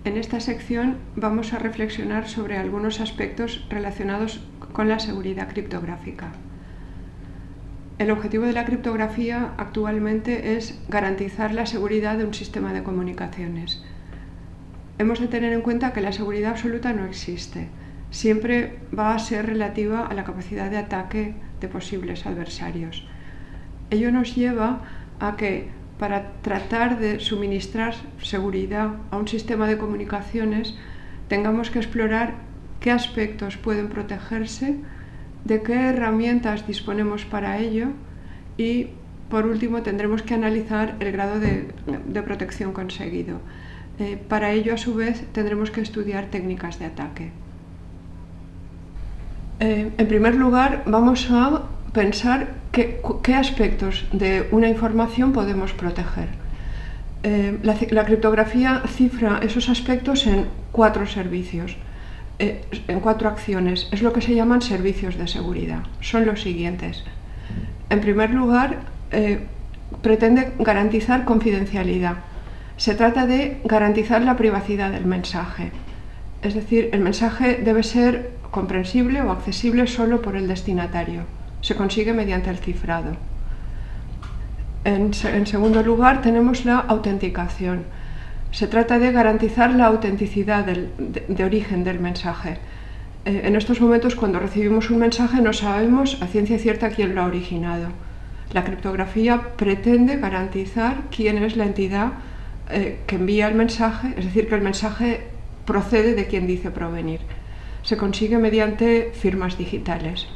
En esta sección vamos a reflexionar sobre algunos aspectos relacionados con la seguridad criptográfica. El objetivo de la criptografía actualmente es garantizar la seguridad de un sistema de comunicaciones. Hemos de tener en cuenta que la seguridad absoluta no existe. Siempre va a ser relativa a la capacidad de ataque de posibles adversarios. Ello nos lleva a que para tratar de suministrar seguridad a un sistema de comunicaciones tengamos que explorar qué aspectos pueden protegerse, de qué herramientas disponemos para ello y, por último, tendremos que analizar el grado de protección conseguido. Para ello, a su vez, tendremos que estudiar técnicas de ataque. En primer lugar, vamos a pensar qué aspectos de una información podemos proteger. La criptografía cifra esos aspectos en 4 servicios, en 4 acciones. Es lo que se llaman servicios de seguridad. Son los siguientes. En primer lugar, pretende garantizar confidencialidad. Se trata de garantizar la privacidad del mensaje. Es decir, el mensaje debe ser comprensible o accesible solo por el destinatario. Se consigue mediante el cifrado. En segundo lugar, tenemos la autenticación. Se trata de garantizar la autenticidad de origen del mensaje. En estos momentos, cuando recibimos un mensaje, no sabemos a ciencia cierta quién lo ha originado. La criptografía pretende garantizar quién es la entidad que envía el mensaje, es decir, que el mensaje procede de quien dice provenir. Se consigue mediante firmas digitales.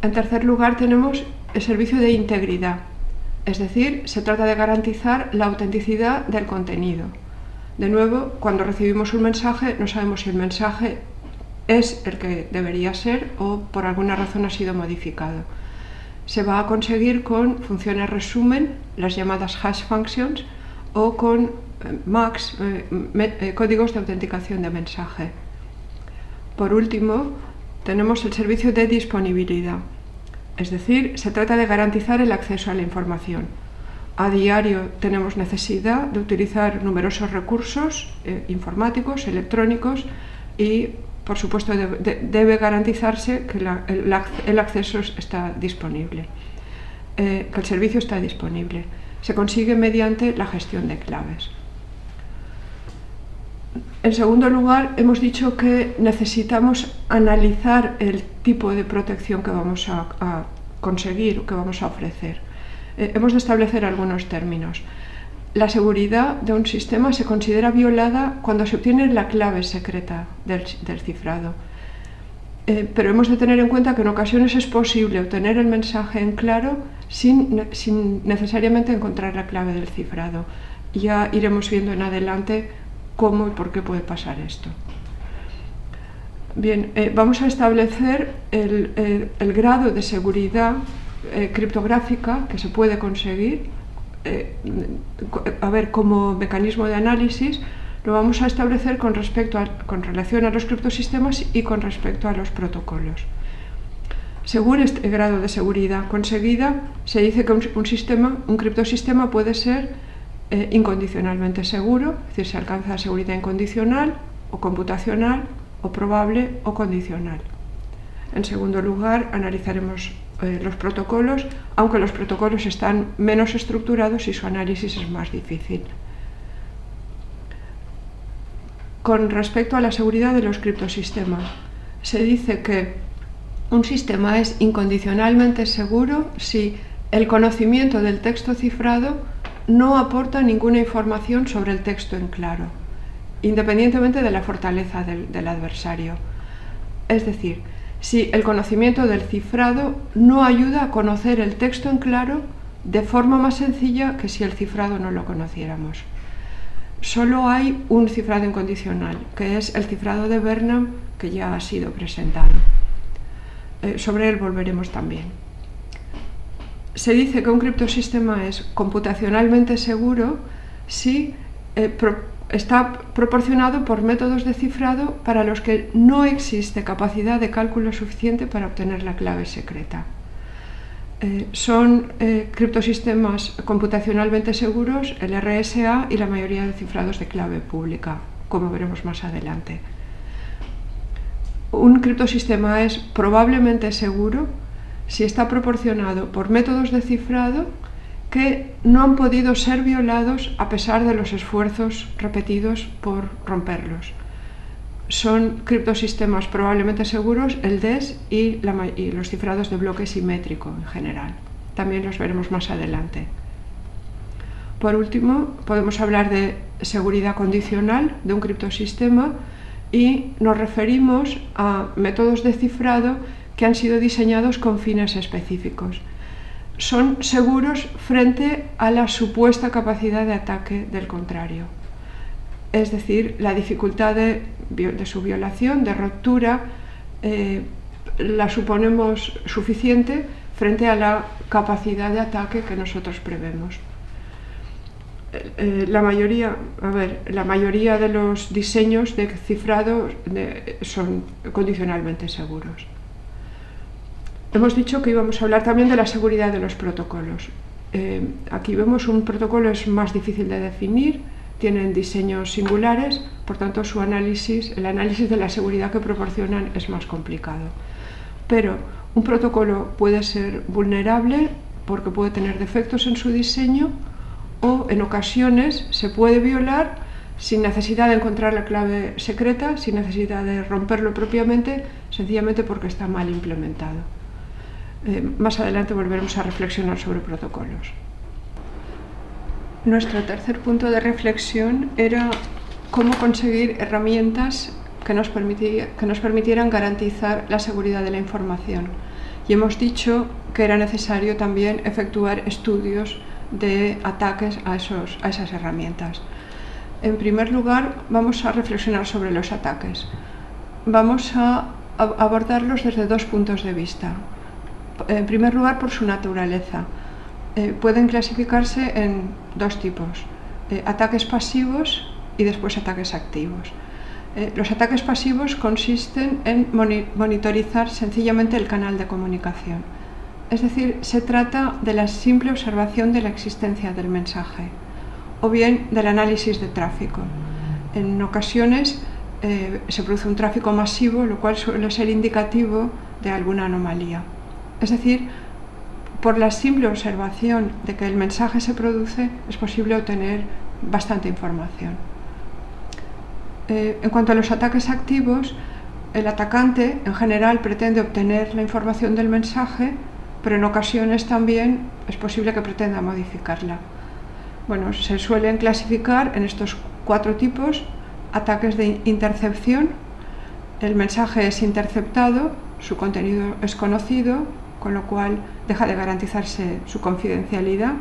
En tercer lugar, tenemos el servicio de integridad, es decir, se trata de garantizar la autenticidad del contenido. De nuevo, cuando recibimos un mensaje, no sabemos si el mensaje es el que debería ser o por alguna razón ha sido modificado. Se va a conseguir con funciones resumen, las llamadas hash functions, o con MACs, códigos de autenticación de mensaje. Por último, tenemos el servicio de disponibilidad, es decir, se trata de garantizar el acceso a la información. A diario tenemos necesidad de utilizar numerosos recursos informáticos, electrónicos y, por supuesto, debe garantizarse que el acceso está disponible, que el servicio está disponible. Se consigue mediante la gestión de claves. En segundo lugar, hemos dicho que necesitamos analizar el tipo de protección que vamos a conseguir, que vamos a ofrecer. Hemos de establecer algunos términos. La seguridad de un sistema se considera violada cuando se obtiene la clave secreta del cifrado. Pero hemos de tener en cuenta que en ocasiones es posible obtener el mensaje en claro sin necesariamente encontrar la clave del cifrado. Ya iremos viendo en adelante cómo y por qué puede pasar esto. Bien, vamos a establecer el grado de seguridad criptográfica que se puede conseguir. Como mecanismo de análisis lo vamos a establecer con relación a los criptosistemas y con respecto a los protocolos. Según este grado de seguridad conseguida, se dice que un criptosistema puede ser incondicionalmente seguro, es decir, se alcanza seguridad incondicional o computacional o probable o condicional. En segundo lugar, analizaremos los protocolos, aunque los protocolos están menos estructurados y su análisis es más difícil. Con respecto a la seguridad de los criptosistemas, se dice que un sistema es incondicionalmente seguro si el conocimiento del texto cifrado no aporta ninguna información sobre el texto en claro, independientemente de la fortaleza del adversario. Es decir, si el conocimiento del cifrado no ayuda a conocer el texto en claro de forma más sencilla que si el cifrado no lo conociéramos. Solo hay un cifrado incondicional, que es el cifrado de Burnham, que ya ha sido presentado. Sobre él volveremos también. Se dice que un criptosistema es computacionalmente seguro si está proporcionado por métodos de cifrado para los que no existe capacidad de cálculo suficiente para obtener la clave secreta. Son criptosistemas computacionalmente seguros, el RSA y la mayoría de cifrados de clave pública, como veremos más adelante. Un criptosistema es probablemente seguro si está proporcionado por métodos de cifrado que no han podido ser violados a pesar de los esfuerzos repetidos por romperlos. Son criptosistemas probablemente seguros el DES y los cifrados de bloque simétrico en general. También los veremos más adelante. Por último, podemos hablar de seguridad condicional de un criptosistema y nos referimos a métodos de cifrado que han sido diseñados con fines específicos. Son seguros frente a la supuesta capacidad de ataque del contrario. Es decir, la dificultad de su violación, de ruptura, la suponemos suficiente frente a la capacidad de ataque que nosotros prevemos. La mayoría de los diseños de cifrado son condicionalmente seguros. Hemos dicho que íbamos a hablar también de la seguridad de los protocolos. Aquí vemos un protocolo es más difícil de definir, tienen diseños singulares, por tanto el análisis de la seguridad que proporcionan es más complicado. Pero un protocolo puede ser vulnerable porque puede tener defectos en su diseño o en ocasiones se puede violar sin necesidad de encontrar la clave secreta, sin necesidad de romperlo propiamente, sencillamente porque está mal implementado. Más adelante volveremos a reflexionar sobre protocolos. Nuestro tercer punto de reflexión era cómo conseguir herramientas que nos permitieran garantizar la seguridad de la información. Y hemos dicho que era necesario también efectuar estudios de ataques a esas herramientas. En primer lugar, vamos a reflexionar sobre los ataques. Vamos a abordarlos desde dos puntos de vista. En primer lugar, por su naturaleza. Pueden clasificarse en dos tipos, ataques pasivos y después ataques activos. Los ataques pasivos consisten en monitorizar sencillamente el canal de comunicación. Es decir, se trata de la simple observación de la existencia del mensaje o bien del análisis de tráfico. En ocasiones se produce un tráfico masivo, lo cual suele ser indicativo de alguna anomalía. Es decir, por la simple observación de que el mensaje se produce, es posible obtener bastante información. En cuanto a los ataques activos, el atacante en general pretende obtener la información del mensaje, pero en ocasiones también es posible que pretenda modificarla. Bueno, se suelen clasificar en estos cuatro tipos: ataques de intercepción, el mensaje es interceptado, su contenido es conocido, con lo cual deja de garantizarse su confidencialidad.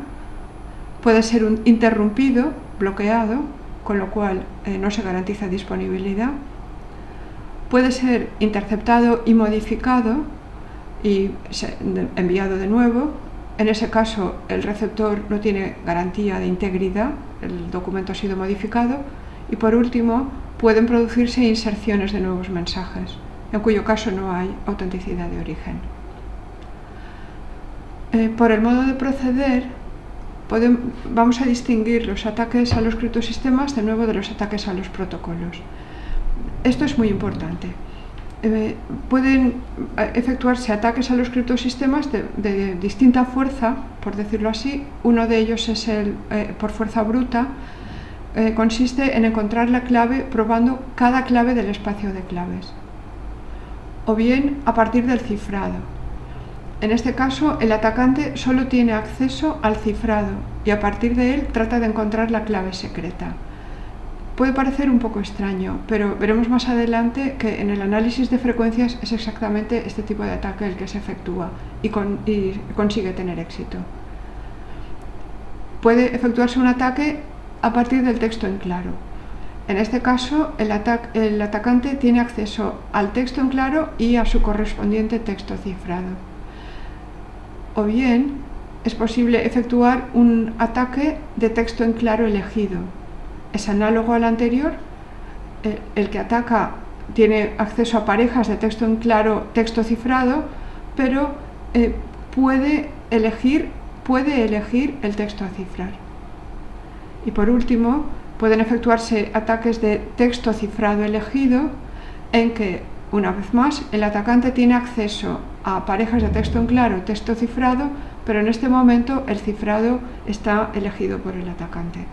Puede ser un interrumpido, bloqueado, con lo cual no se garantiza disponibilidad. Puede ser interceptado y modificado y enviado de nuevo. En ese caso, el receptor no tiene garantía de integridad, el documento ha sido modificado. Y por último, pueden producirse inserciones de nuevos mensajes, en cuyo caso no hay autenticidad de origen. Por el modo de proceder, vamos a distinguir los ataques a los criptosistemas de nuevo de los ataques a los protocolos. Esto es muy importante. Pueden efectuarse ataques a los criptosistemas de distinta fuerza, por decirlo así. Uno de ellos es por fuerza bruta. Consiste en encontrar la clave probando cada clave del espacio de claves, o bien a partir del cifrado. En este caso, el atacante solo tiene acceso al cifrado y a partir de él trata de encontrar la clave secreta. Puede parecer un poco extraño, pero veremos más adelante que en el análisis de frecuencias es exactamente este tipo de ataque el que se efectúa y consigue tener éxito. Puede efectuarse un ataque a partir del texto en claro. En este caso, el atacante tiene acceso al texto en claro y a su correspondiente texto cifrado. O bien, es posible efectuar un ataque de texto en claro elegido. Es análogo al anterior. El que ataca tiene acceso a parejas de texto en claro, texto cifrado, pero puede puede elegir el texto a cifrar. Y por último, pueden efectuarse ataques de texto cifrado elegido en que, una vez más, el atacante tiene acceso a parejas de texto en claro, texto cifrado, pero en este momento el cifrado está elegido por el atacante.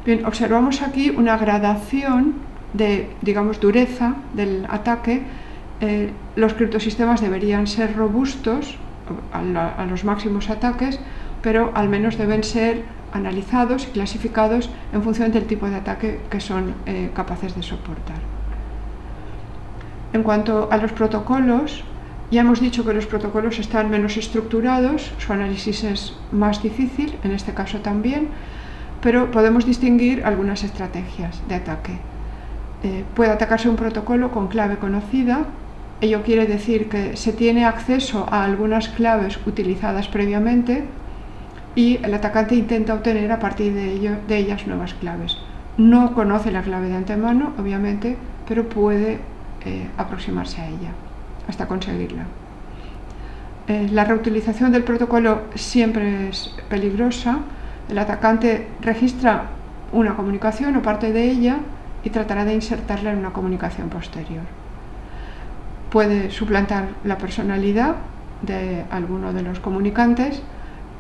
Bien, observamos aquí una gradación de, digamos, dureza del ataque. Los criptosistemas deberían ser robustos a los máximos ataques, pero al menos deben ser analizados y clasificados en función del tipo de ataque que son capaces de soportar. En cuanto a los protocolos, ya hemos dicho que los protocolos están menos estructurados, su análisis es más difícil, en este caso también, pero podemos distinguir algunas estrategias de ataque. Puede atacarse un protocolo con clave conocida. Ello quiere decir que se tiene acceso a algunas claves utilizadas previamente y el atacante intenta obtener a partir de ellas nuevas claves. No conoce la clave de antemano, obviamente, pero puede aproximarse a ella hasta conseguirla. La reutilización del protocolo siempre es peligrosa. El atacante registra una comunicación o parte de ella y tratará de insertarla en una comunicación posterior. Puede suplantar la personalidad de alguno de los comunicantes,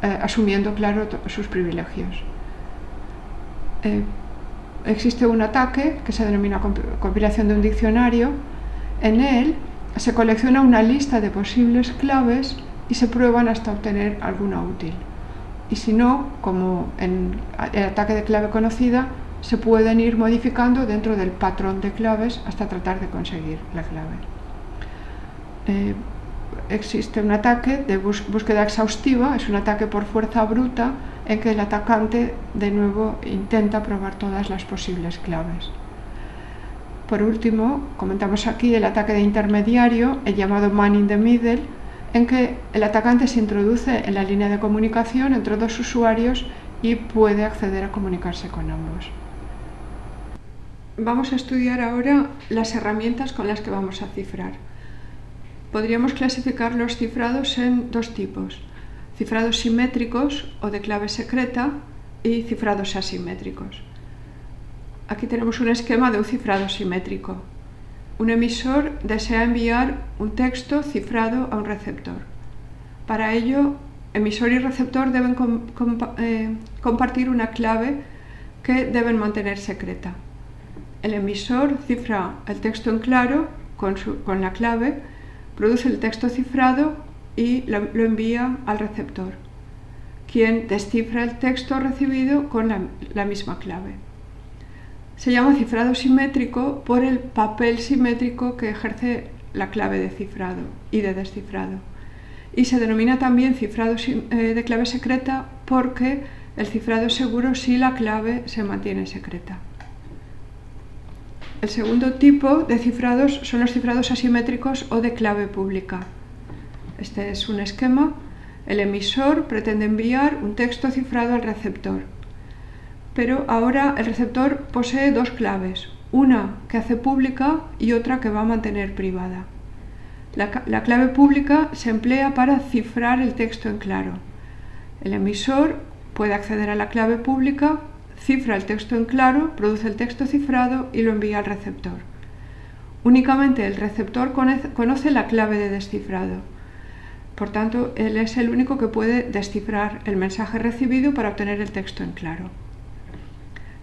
asumiendo, claro, sus privilegios. Existe un ataque que se denomina compilación de un diccionario. En él se colecciona una lista de posibles claves y se prueban hasta obtener alguna útil. Y si no, como en el ataque de clave conocida, se pueden ir modificando dentro del patrón de claves hasta tratar de conseguir la clave. Existe un ataque de búsqueda exhaustiva, es un ataque por fuerza bruta en que el atacante de nuevo intenta probar todas las posibles claves. Por último, comentamos aquí el ataque de intermediario, el llamado man in the middle, en que el atacante se introduce en la línea de comunicación entre dos usuarios y puede acceder a comunicarse con ambos. Vamos a estudiar ahora las herramientas con las que vamos a cifrar. Podríamos clasificar los cifrados en dos tipos: cifrados simétricos o de clave secreta y cifrados asimétricos. Aquí tenemos un esquema de un cifrado simétrico. Un emisor desea enviar un texto cifrado a un receptor. Para ello, emisor y receptor deben compartir una clave que deben mantener secreta. El emisor cifra el texto en claro con la clave, produce el texto cifrado y lo envía al receptor, quien descifra el texto recibido con la misma clave. Se llama cifrado simétrico por el papel simétrico que ejerce la clave de cifrado y de descifrado. Y se denomina también cifrado de clave secreta porque el cifrado es seguro si la clave se mantiene secreta. El segundo tipo de cifrados son los cifrados asimétricos o de clave pública. Este es un esquema. El emisor pretende enviar un texto cifrado al receptor. Pero ahora el receptor posee dos claves, una que hace pública y otra que va a mantener privada. La clave pública se emplea para cifrar el texto en claro. El emisor puede acceder a la clave pública, cifra el texto en claro, produce el texto cifrado y lo envía al receptor. Únicamente el receptor conoce la clave de descifrado. Por tanto, él es el único que puede descifrar el mensaje recibido para obtener el texto en claro.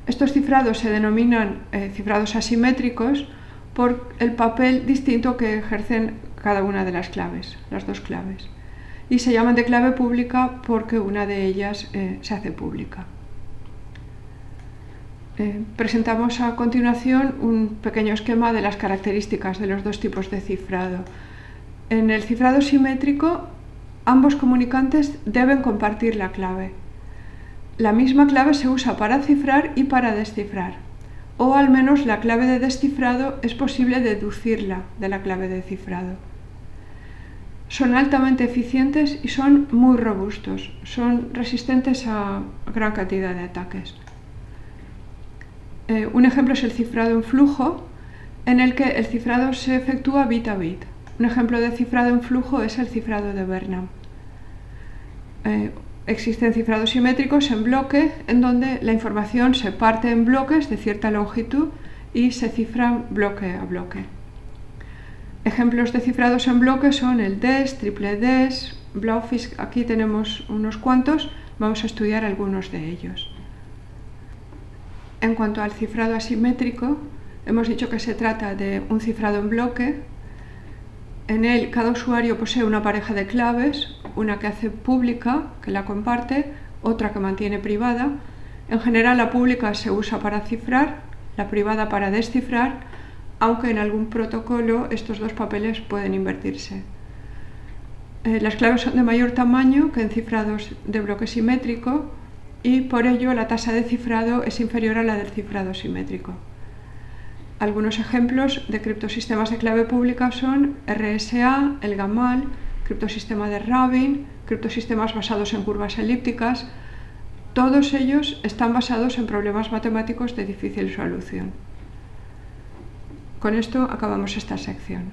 Estos cifrados se denominan cifrados asimétricos por el papel distinto que ejercen cada una de las claves, las dos claves. Y se llaman de clave pública porque una de ellas se hace pública. Presentamos a continuación un pequeño esquema de las características de los dos tipos de cifrado. En el cifrado simétrico, ambos comunicantes deben compartir la clave. La misma clave se usa para cifrar y para descifrar, o al menos la clave de descifrado es posible deducirla de la clave de cifrado. Son altamente eficientes y son muy robustos, son resistentes a gran cantidad de ataques. Un ejemplo es el cifrado en flujo, en el que el cifrado se efectúa bit a bit. Un ejemplo de cifrado en flujo es el cifrado de Bernam. Existen cifrados simétricos en bloque, en donde la información se parte en bloques de cierta longitud y se cifran bloque a bloque. Ejemplos de cifrados en bloque son el DES, triple DES, Blaufisch. Aquí tenemos unos cuantos, vamos a estudiar algunos de ellos. En cuanto al cifrado asimétrico, hemos dicho que se trata de un cifrado en bloque. En él cada usuario posee una pareja de claves, una que hace pública, que la comparte, otra que mantiene privada. En general la pública se usa para cifrar, la privada para descifrar, aunque en algún protocolo estos dos papeles pueden invertirse. Las claves son de mayor tamaño que en cifrados de bloque simétrico y por ello la tasa de cifrado es inferior a la del cifrado simétrico. Algunos ejemplos de criptosistemas de clave pública son RSA, el GAMAL, criptosistema de Rabin, criptosistemas basados en curvas elípticas. Todos ellos están basados en problemas matemáticos de difícil solución. Con esto acabamos esta sección.